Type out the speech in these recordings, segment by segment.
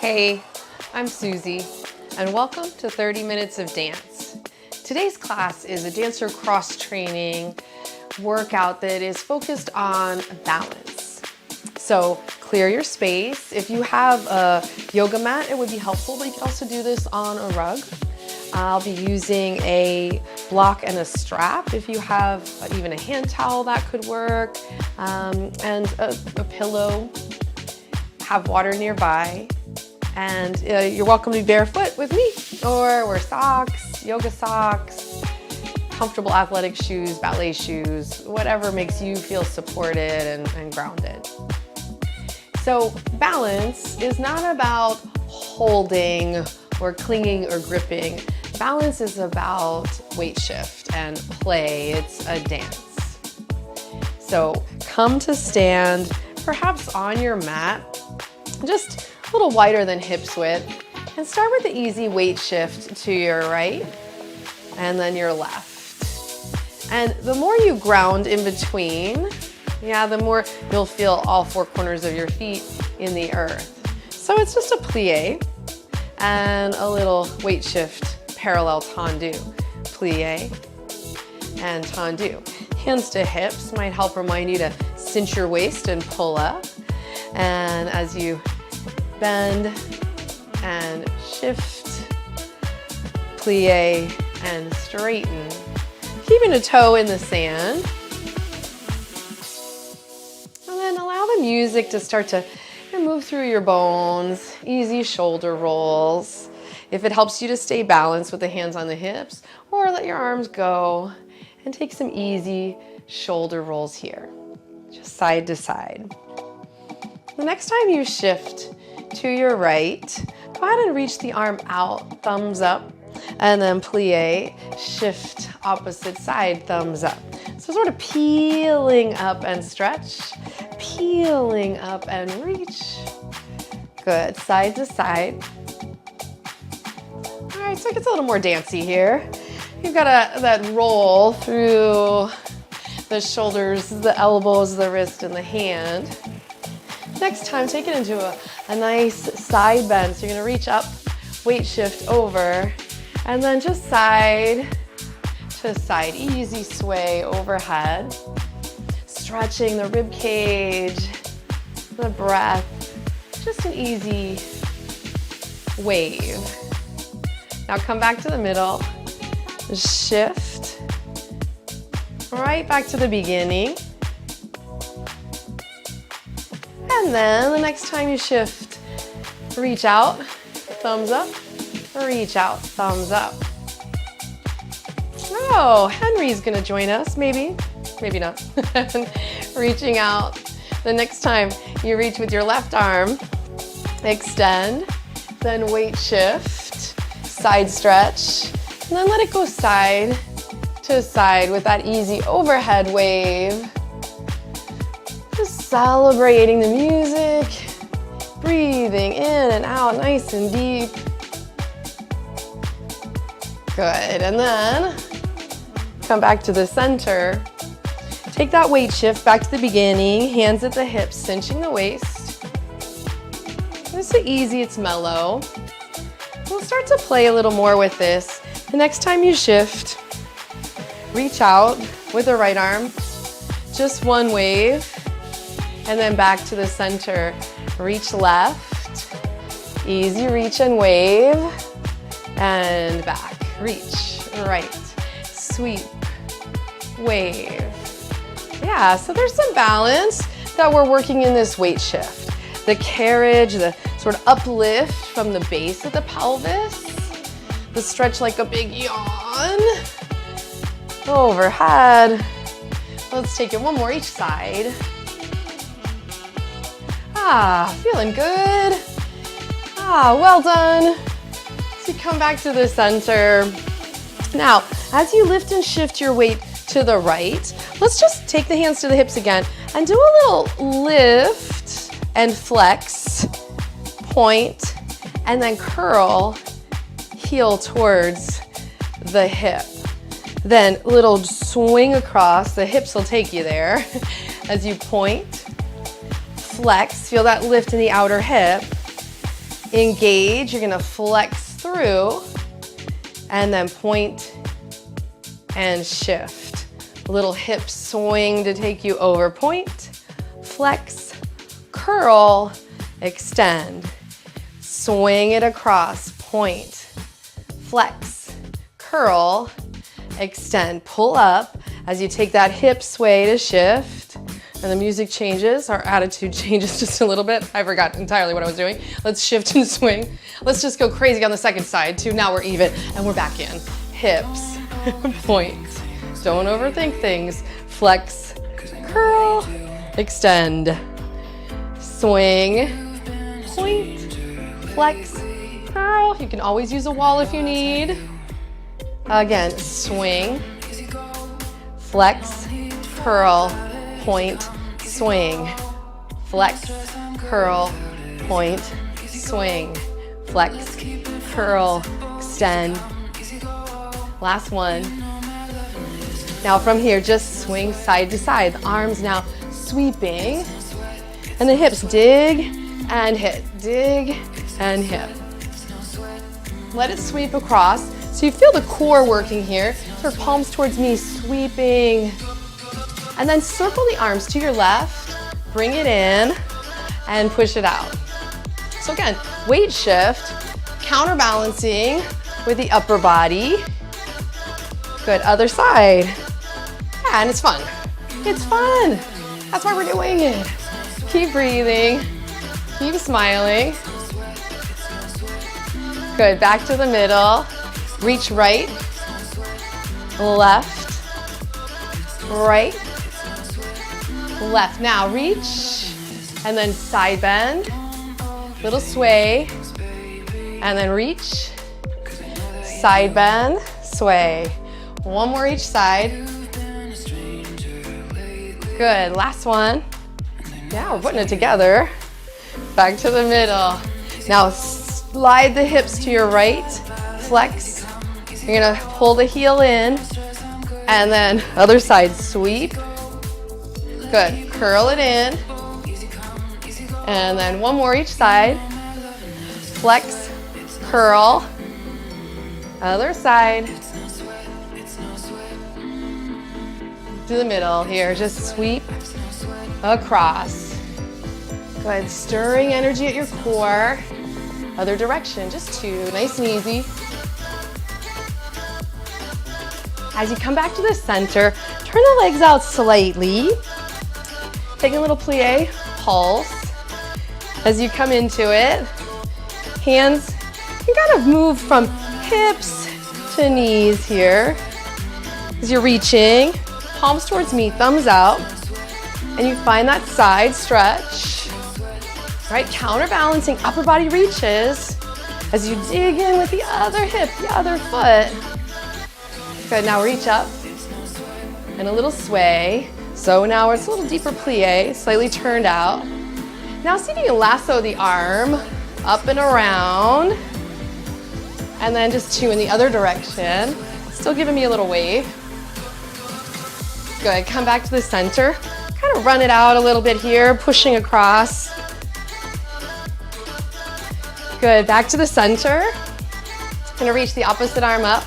Hey, I'm Suzy, and welcome to 30 Minutes of Dance. Today's class is a dancer cross-training workout that is focused on balance. So clear your space. If you have a yoga mat, it would be helpful, but you can also do this on a rug. I'll be using a block and a strap. If you have even a hand towel, that could work, and a pillow. Have water nearby. And you're welcome to be barefoot with me, or wear socks, yoga socks, comfortable athletic shoes, ballet shoes, whatever makes you feel supported and grounded. So balance is not about holding or clinging or gripping. Balance is about weight shift and play. It's a dance. So come to stand, perhaps on your mat, just a little wider than hips width, and start with the easy weight shift to your right and then your left. And the more you ground in between, the more you'll feel all four corners of your feet in the earth. So it's just a plie and a little weight shift, parallel tendu. Plie and tendu. Hands to hips might help remind you to cinch your waist and pull up. And as you bend and shift, plie and straighten, keeping a toe in the sand. And then allow the music to start to move through your bones, easy shoulder rolls. If it helps you to stay balanced with the hands on the hips, or let your arms go and take some easy shoulder rolls here, just side to side. The next time you shift to your right, go ahead and reach the arm out, thumbs up, and then plie, shift opposite side, thumbs up. So sort of peeling up and stretch, peeling up and reach. Good, side to side. All right, so it gets a little more dancey here. You've got that roll through the shoulders, the elbows, the wrist, and the hand. Next time, take it into a nice side bend. So you're gonna reach up, weight shift over, and then just side to side. Easy sway overhead. Stretching the rib cage, the breath. Just an easy wave. Now come back to the middle. Shift. Right back to the beginning. And then the next time you shift, reach out, thumbs up, reach out, thumbs up. Oh, Henry's gonna join us, maybe not. Reaching out. The next time you reach with your left arm, extend, then weight shift, side stretch, and then let it go side to side with that easy overhead wave. Just celebrating the music, breathing in and out nice and deep. Good, and then come back to the center. Take that weight shift back to the beginning, hands at the hips, cinching the waist. It's easy, it's mellow. We'll start to play a little more with this. The next time you shift, reach out with the right arm, just one wave. And then back to the center, reach left, easy reach and wave, and back, reach, right, sweep, wave. Yeah, so there's some balance that we're working in this weight shift. The carriage, the sort of uplift from the base of the pelvis, the stretch like a big yawn, overhead. Let's take it one more each side. Feeling good. Well done. So you come back to the center. Now, as you lift and shift your weight to the right, let's just take the hands to the hips again and do a little lift and flex, point, and then curl, heel towards the hip. Then little swing across, the hips will take you there as you point. Flex, feel that lift in the outer hip, Engage, you're gonna flex through, and then point and shift. A little hip swing to take you over. Point, flex, curl, extend. Swing it across, point, flex, curl, extend. Pull up as you take that hip sway to shift. And the music changes, our attitude changes just a little bit. I forgot entirely what I was doing. Let's shift and swing. Let's just go crazy on the second side too. Now we're even and we're back in. Hips, point. Don't overthink things. Flex, curl, extend. Swing, point, flex, curl. You can always use a wall if you need. Again, swing, flex, curl, point, swing, flex, curl, point, swing, flex, curl, extend. Last one. Now from here, just swing side to side. The arms now sweeping, and the hips dig and hit, dig and hit. Let it sweep across. So you feel the core working here. Sort of palms towards me, sweeping. And then circle the arms to your left, bring it in, and push it out. So again, weight shift, counterbalancing with the upper body. Good, other side. Yeah, and it's fun. It's fun. That's why we're doing it. Keep breathing, keep smiling. Good, back to the middle. Reach right, left, right, left. Now reach, and then side bend, little sway, and then reach, side bend, sway. One more each side. Good, last one. Yeah, we're putting it together. Back to the middle. Now slide the hips to your right, flex. You're gonna pull the heel in, and then other side, sweep. Good, curl it in. And then one more each side. Flex, curl. Other side. To the middle here, just sweep across. Good, stirring energy at your core. Other direction, just two, nice and easy. As you come back to the center, turn the legs out slightly. Take a little plie, pulse. As you come into it, hands, you kind of move from hips to knees here. As you're reaching, palms towards me, thumbs out, and you find that side stretch. Right, counterbalancing upper body reaches as you dig in with the other hip, the other foot. Good, now reach up and a little sway. So now it's a little deeper plie, slightly turned out. Now see if you can lasso the arm up and around, and then just two in the other direction. Still giving me a little wave. Good, come back to the center. Kind of run it out a little bit here, pushing across. Good, back to the center. Gonna reach the opposite arm up.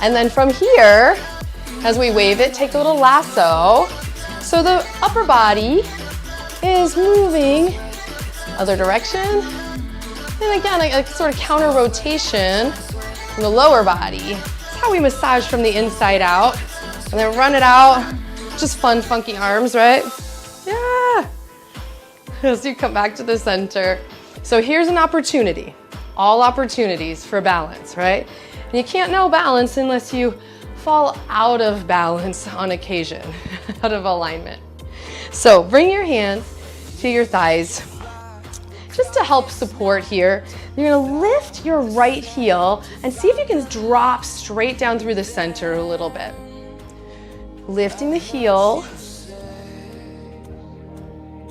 And then from here, as we wave it, take a little lasso. So the upper body is moving other direction. And again, a sort of counter rotation in the lower body. That's how we massage from the inside out. And then run it out. Just fun, funky arms, right? Yeah. As you come back to the center. So here's an opportunity. All opportunities for balance, right? And you can't know balance unless you fall out of balance on occasion, out of alignment. So bring your hands to your thighs. Just to help support here, you're gonna lift your right heel and see if you can drop straight down through the center a little bit. Lifting the heel.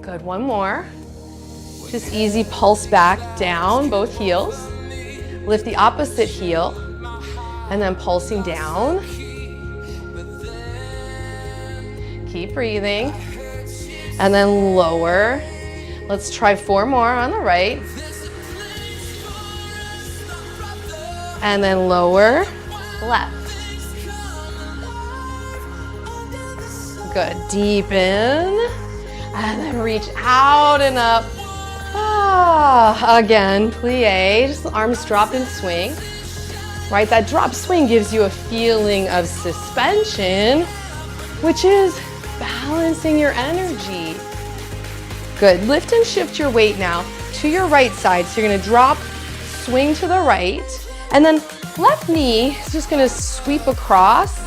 Good, one more. Just easy pulse back down, both heels. Lift the opposite heel, and then pulsing down. Keep breathing. And then lower. Let's try 4 more on the right. And then lower, left. Good, deepen, and then reach out and up. Again, plie, just the arms drop and swing. Right, that drop swing gives you a feeling of suspension, which is balancing your energy. Good, lift and shift your weight now to your right side. So you're gonna drop, swing to the right, and then left knee is just gonna sweep across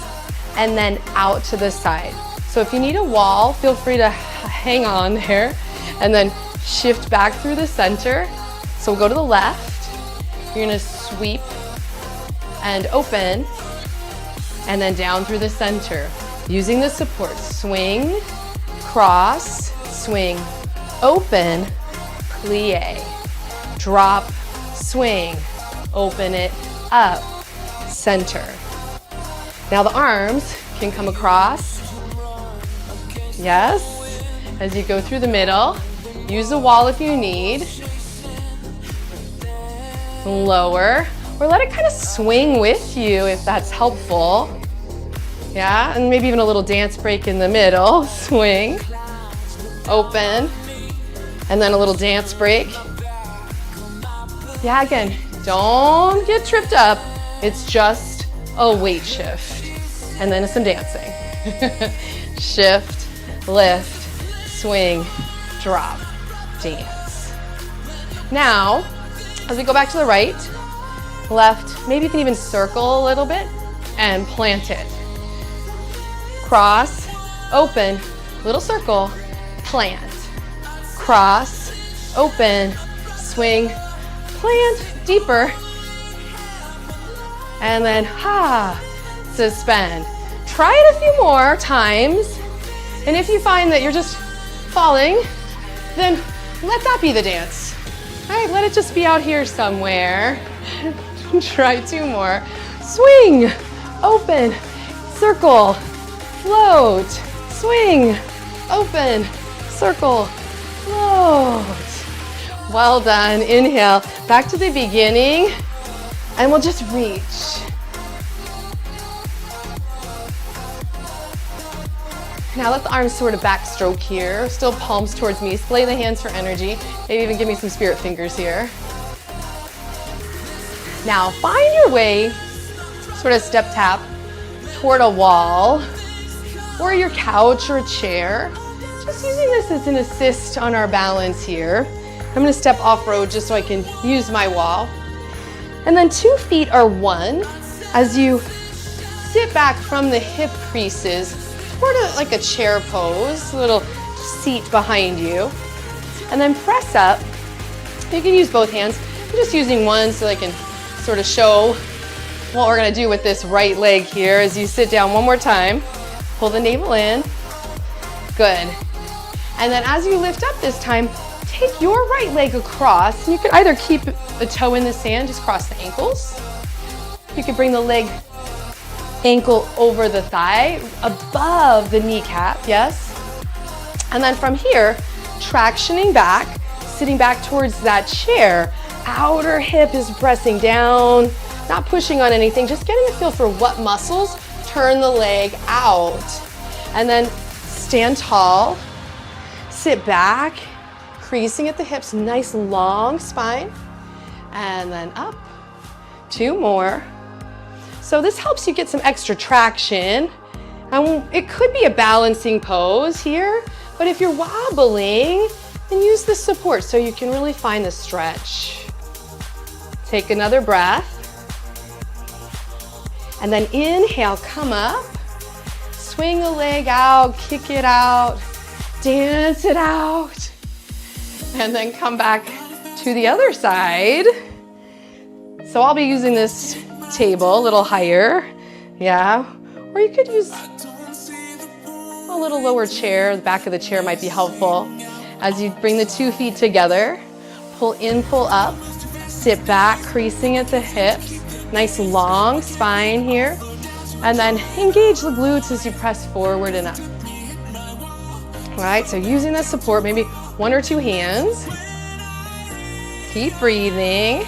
and then out to the side. So if you need a wall, feel free to hang on there and then shift back through the center. So we'll go to the left. You're gonna sweep and open and then down through the center. Using the support, swing, cross, swing, open, plie, drop, swing, open it up, center. Now the arms can come across, yes, as you go through the middle. Use the wall if you need. Lower, or let it kind of swing with you if that's helpful. Yeah, and maybe even a little dance break in the middle. Swing, open, and then a little dance break. Yeah, again, don't get tripped up. It's just a weight shift. And then some dancing. Shift, lift, swing, drop, dance. Now, as we go back to the right, left, maybe you can even circle a little bit and plant it. Cross, open, little circle, plant. Cross, open, swing, plant, deeper. And then, suspend. Try it a few more times. And if you find that you're just falling, then let that be the dance. All right, let it just be out here somewhere. Try 2 more. Swing, open, circle, float, swing, open, circle, float. Well done. Inhale, back to the beginning, and we'll just reach. Now let the arms sort of backstroke here, still palms towards me, splay the hands for energy, maybe even give me some spirit fingers here. Now find your way, sort of step tap, toward a wall, or your couch or chair. Just using this as an assist on our balance here. I'm gonna step off-road just so I can use my wall. And then 2 feet are 1 as you sit back from the hip creases toward like a chair pose, a little seat behind you. And then press up. You can use both hands. I'm just using one so I can sort of show what we're gonna do with this right leg here as you sit down one more time. Pull the navel in. Good. And then as you lift up this time, take your right leg across. You can either keep a toe in the sand, just cross the ankles. You can bring the leg ankle over the thigh, above the kneecap, yes. And then from here, tractioning back, sitting back towards that chair. Outer hip is pressing down, not pushing on anything, just getting a feel for what muscles turn the leg out. And then stand tall, sit back, creasing at the hips, nice long spine, and then up. 2 more. So this helps you get some extra traction. And it could be a balancing pose here, but if you're wobbling, then use the support so you can really find the stretch. Take another breath. And then inhale, come up, swing the leg out, kick it out, dance it out, and then come back to the other side. So I'll be using this table a little higher, yeah, or you could use a little lower chair. The back of the chair might be helpful. As you bring the 2 feet together, pull in, pull up, sit back, creasing at the hips, nice long spine here, and then engage the glutes as you press forward and up. All right, so using the support, maybe 1 or 2 hands. Keep breathing.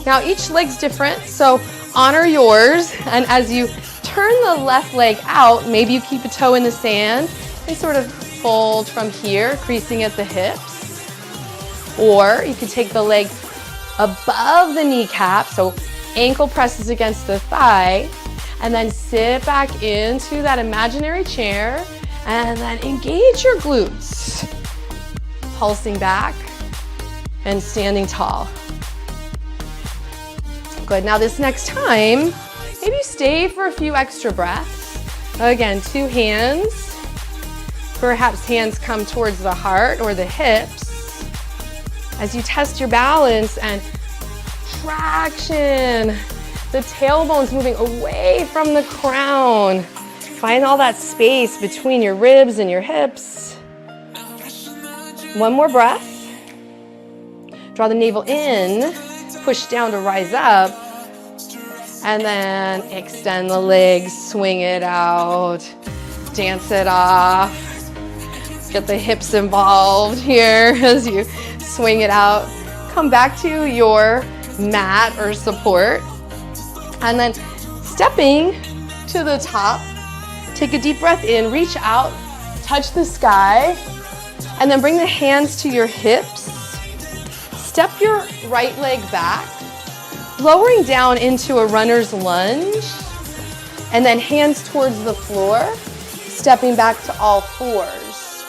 Now each leg's different, so honor yours, and as you turn the left leg out, maybe you keep a toe in the sand and sort of fold from here, creasing at the hips. Or you can take the leg above the kneecap, so ankle presses against the thigh, and then sit back into that imaginary chair, and then engage your glutes. Pulsing back and standing tall. Good, now this next time, maybe stay for a few extra breaths. Again, 2 hands. Perhaps hands come towards the heart or the hips. As you test your balance and traction, the tailbone's moving away from the crown. Find all that space between your ribs and your hips. 1 more breath. Draw the navel in, push down to rise up, and then extend the legs, swing it out, dance it off. Get the hips involved here as you swing it out. Come back to your mat or support, and then stepping to the top, take a deep breath in, reach out, touch the sky, and then bring the hands to your hips. Step your right leg back, lowering down into a runner's lunge, and then hands towards the floor, stepping back to all fours.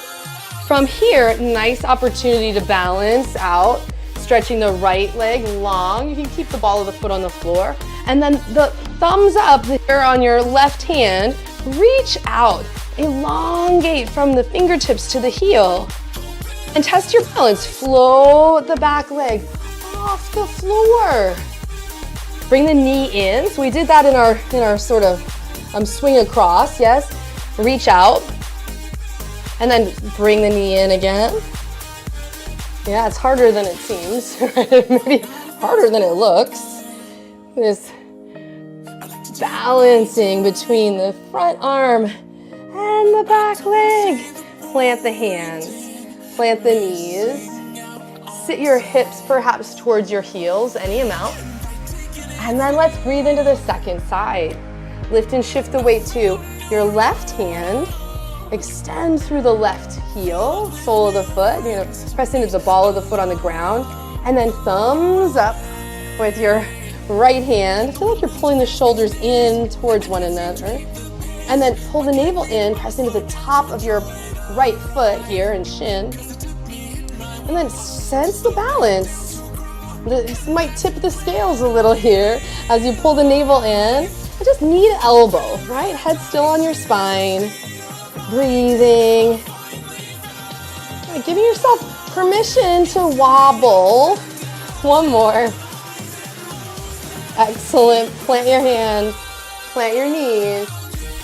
From here, nice opportunity to balance out, stretching the right leg long. You can keep the ball of the foot on the floor, and then the thumbs up here on your left hand, reach out, elongate from the fingertips to the heel. And test your balance. Float the back leg off the floor. Bring the knee in. So we did that in our sort of swing across, yes. Reach out. And then bring the knee in again. Yeah, it's harder than it seems, right? Maybe harder than it looks. This balancing between the front arm and the back leg. Plant the hands. Plant the knees, sit your hips perhaps towards your heels, any amount. And then let's breathe into the second side. Lift and shift the weight to your left hand. Extend through the left heel, sole of the foot. Press into the ball of the foot on the ground. And then thumbs up with your right hand. Feel like you're pulling the shoulders in towards one another. And then pull the navel in, press into the top of your right foot here and shin, and then sense the balance. This might tip the scales a little here as you pull the navel in. I just need an elbow, right? Head still on your spine. Breathing. Right, giving yourself permission to wobble. 1 more. Excellent. Plant your hands, plant your knees.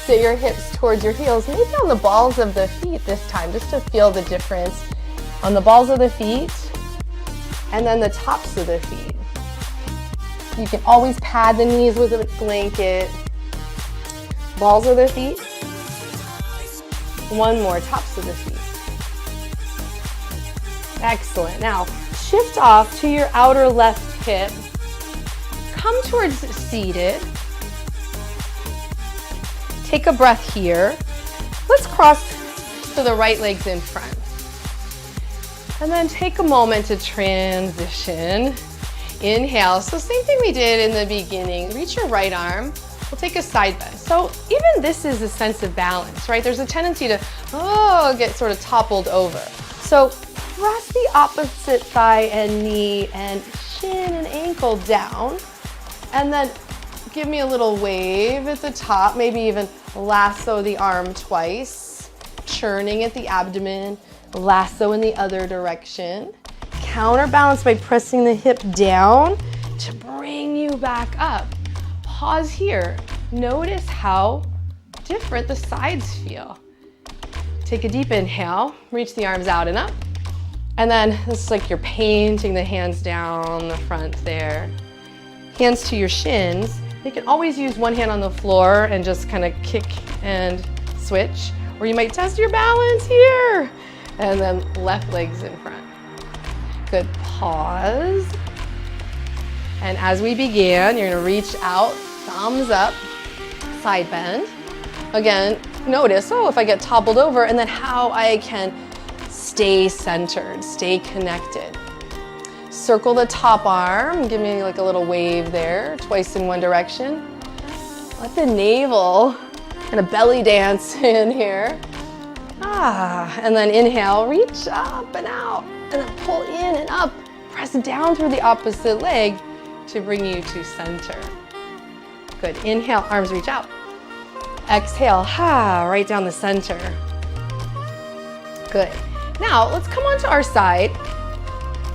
Sit your hips towards your heels, maybe on the balls of the feet this time, just to feel the difference on the balls of the feet and then the tops of the feet. You can always pad the knees with a blanket. Balls of the feet. 1 more, tops of the feet. Excellent. Now, shift off to your outer left hip. Come towards seated. Take a breath here. Let's cross to the right legs in front. And then take a moment to transition. Inhale. So same thing we did in the beginning. Reach your right arm. We'll take a side bend. So even this is a sense of balance, right? There's a tendency to, get sort of toppled over. So press the opposite thigh and knee and shin and ankle down. And then give me a little wave at the top, maybe even lasso the arm twice, churning at the abdomen, lasso in the other direction. Counterbalance by pressing the hip down to bring you back up. Pause here. Notice how different the sides feel. Take a deep inhale, reach the arms out and up. And then it's like you're painting the hands down the front there. Hands to your shins. You can always use one hand on the floor and just kind of kick and switch, or you might test your balance here And then left leg's in front. Good, pause. And as we begin, you're gonna reach out, thumbs up, side bend. Again, notice, if I get toppled over, and then how I can stay centered, stay connected. Circle the top arm, give me like a little wave there, twice in one direction. Let the navel and a belly dance in here. And then inhale, reach up and out, and then pull in and up. Press down through the opposite leg to bring you to center. Good, inhale, arms reach out. Exhale, right down the center. Good. Now, let's come onto our side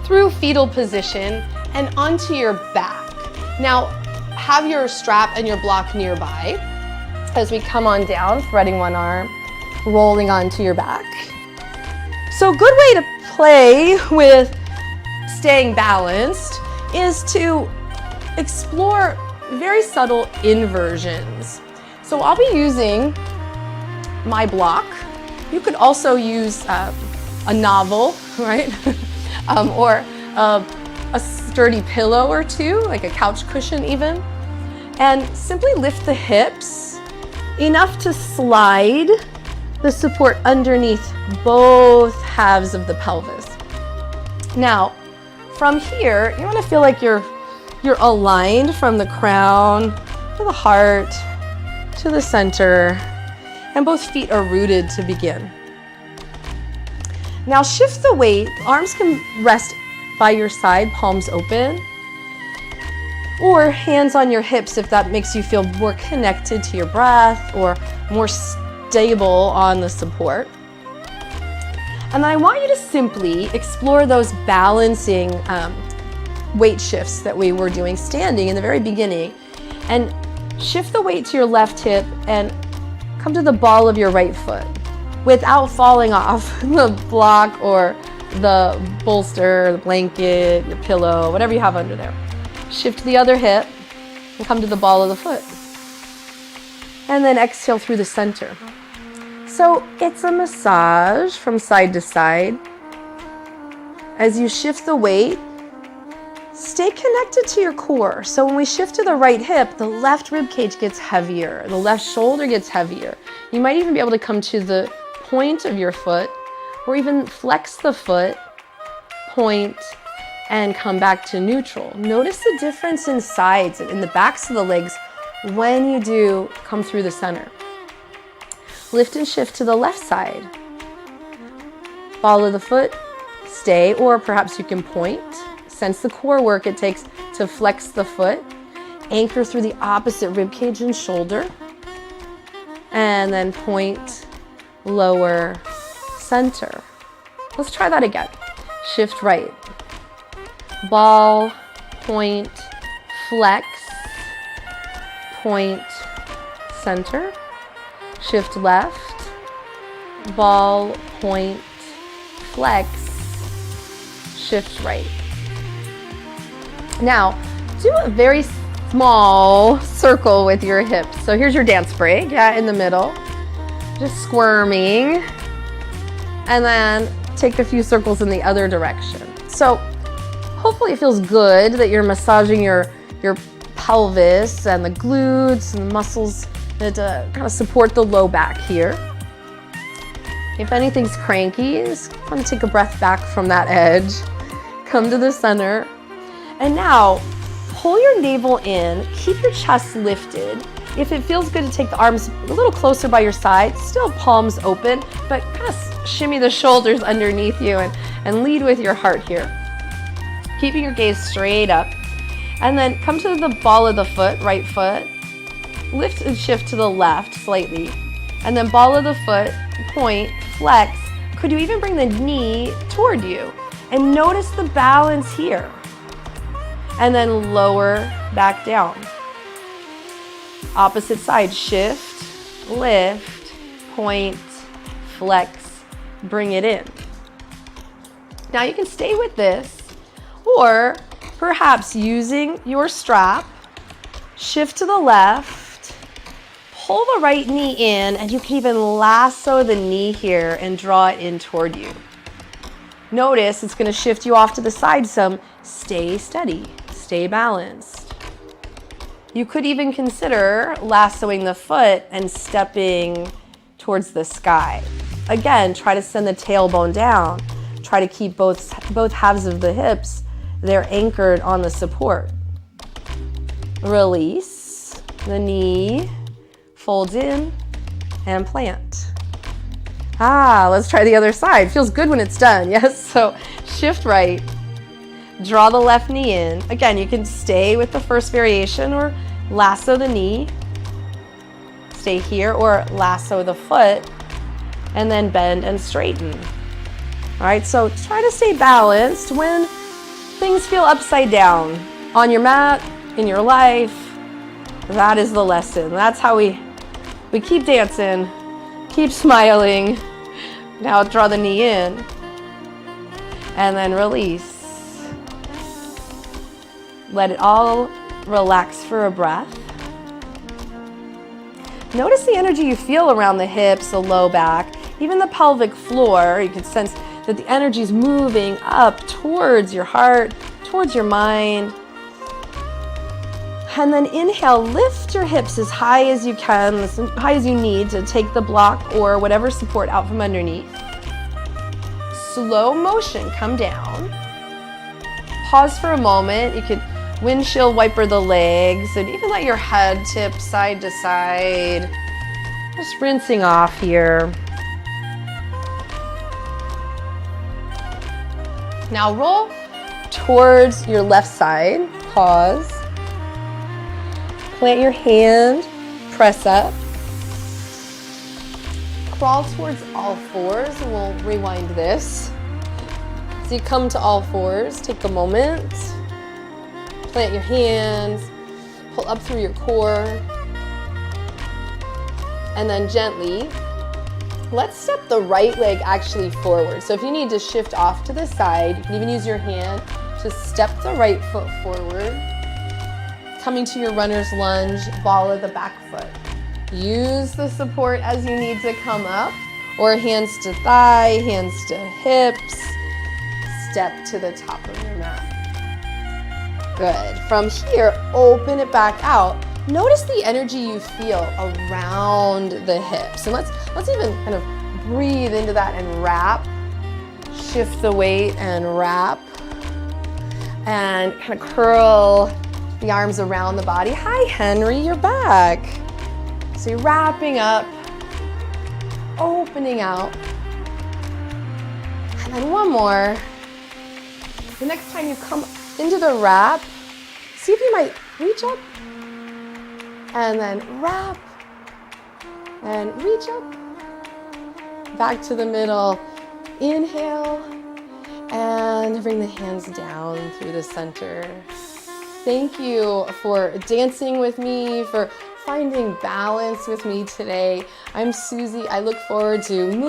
through fetal position and onto your back. Now, have your strap and your block nearby as we come on down, threading one arm, rolling onto your back. So a good way to play with staying balanced is to explore very subtle inversions. So I'll be using my block. You could also use a novel, right? Or a sturdy pillow or two, like a couch cushion even. And simply lift the hips enough to slide the support underneath both halves of the pelvis. Now, from here, you want to feel like you're aligned from the crown to the heart to the center, and both feet are rooted to begin. Now shift the weight. Arms can rest by your side, palms open, or hands on your hips if that makes you feel more connected to your breath or more stable on the support. And then I want you to simply explore those balancing weight shifts that we were doing standing in the very beginning, and shift the weight to your left hip and come to the ball of your right foot without falling off the block or the bolster, the blanket, your pillow, whatever you have under there. Shift the other hip and come to the ball of the foot. And then exhale through the center. So it's a massage from side to side. As you shift the weight, stay connected to your core. So when we shift to the right hip, the left rib cage gets heavier, the left shoulder gets heavier. You might even be able to come to the point of your foot, or even flex the foot, point, and come back to neutral. Notice the difference in sides and in the backs of the legs when you do come through the center. Lift and shift to the left side. Ball of the foot, stay, or perhaps you can point. Sense the core work it takes to flex the foot. Anchor through the opposite rib cage and shoulder. And then point, lower, center. Let's try that again. Shift right. Ball, point, flex, point, center. Shift left. Ball, point, flex, shift right. Now, do a very small circle with your hips. So here's your dance break, in the middle. Just squirming. And then take a few circles in the other direction. So hopefully it feels good that you're massaging your pelvis and the glutes and the muscles that kind of support the low back here. If anything's cranky, just want to take a breath back from that edge. Come to the center. And now, pull your navel in, keep your chest lifted. If it feels good to take the arms a little closer by your side, still palms open, but kind of shimmy the shoulders underneath you and lead with your heart here. Keeping your gaze straight up. And then come to the ball of the foot, right foot. Lift and shift to the left slightly. And then ball of the foot, point, flex. Could you even bring the knee toward you? And notice the balance here. And then lower back down. Opposite side, shift, lift, point, flex, bring it in. Now you can stay with this, or perhaps using your strap, shift to the left, pull the right knee in, and you can even lasso the knee here and draw it in toward you. Notice it's going to shift you off to the side some. Stay steady, stay balanced. You could even consider lassoing the foot and stepping towards the sky. Again, try to send the tailbone down. Try to keep both halves of the hips, they're anchored on the support. Release the knee, fold in, and plant. Let's try the other side. Feels good when it's done, yes? So shift right, draw the left knee in. Again, you can stay with the first variation or lasso the knee, stay here, or lasso the foot, and then bend and straighten. All right, so try to stay balanced when things feel upside down on your mat, in your life. That is the lesson. That's how we keep dancing, keep smiling. Now draw the knee in and then release. Let it all relax for a breath. Notice the energy you feel around the hips, the low back, even the pelvic floor. You can sense that the energy is moving up towards your heart, towards your mind. And then inhale, lift your hips as high as you can, as high as you need to take the block or whatever support out from underneath. Slow motion, come down. Pause for a moment. You could windshield wiper the legs and even let your head tip side to side. Just rinsing off here. Now roll towards your left side. Pause. Plant your hand, press up. Crawl towards all fours, and we'll rewind this. So you come to all fours, take a moment, plant your hands, pull up through your core, and then gently, let's step the right leg actually forward. So if you need to shift off to the side, you can even use your hand to step the right foot forward. Coming to your runner's lunge, ball of the back foot. Use the support as you need to come up, or hands to thigh, hands to hips. Step to the top of your mat. Good. From here, open it back out. Notice the energy you feel around the hips. And let's even kind of breathe into that and wrap. Shift the weight and wrap. And kind of curl the arms around the body. Hi, Henry, you're back. So you're wrapping up, opening out. And then one more. The next time you come into the wrap, see if you might reach up and then wrap and reach up. Back to the middle. Inhale and bring the hands down through the center. Thank you for dancing with me, for finding balance with me today. I'm Suzy. I look forward to moving